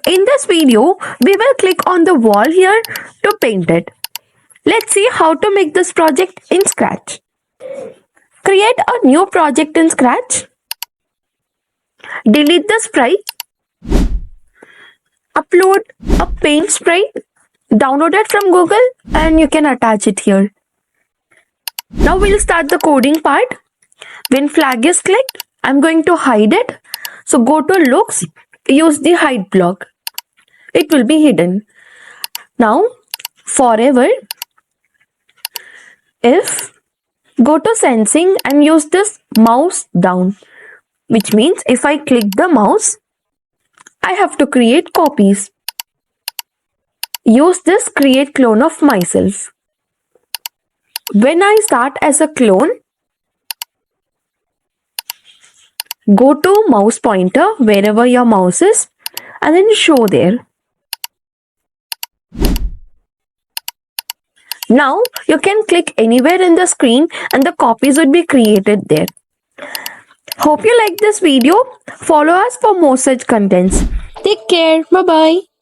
In this video, we will click on the wall here to paint it. Let's see how to make this project in Scratch. Create a new project in Scratch. Delete the sprite. Upload a paint sprite. Download it from Google and you can attach it here. Now we'll start the coding part. When flag is clicked, I'm going to hide it. So go to looks, use the hide block. It will be hidden. Now forever, if go to sensing and use this mouse down, which means if I click the mouse, I have to create copies. Use this create clone of myself. When I start as a clone, go to mouse pointer wherever your mouse is and then show there. Now you can click anywhere in the screen and the copies would be created there. Hope you like this video. Follow us for more such contents. Take care. Bye bye.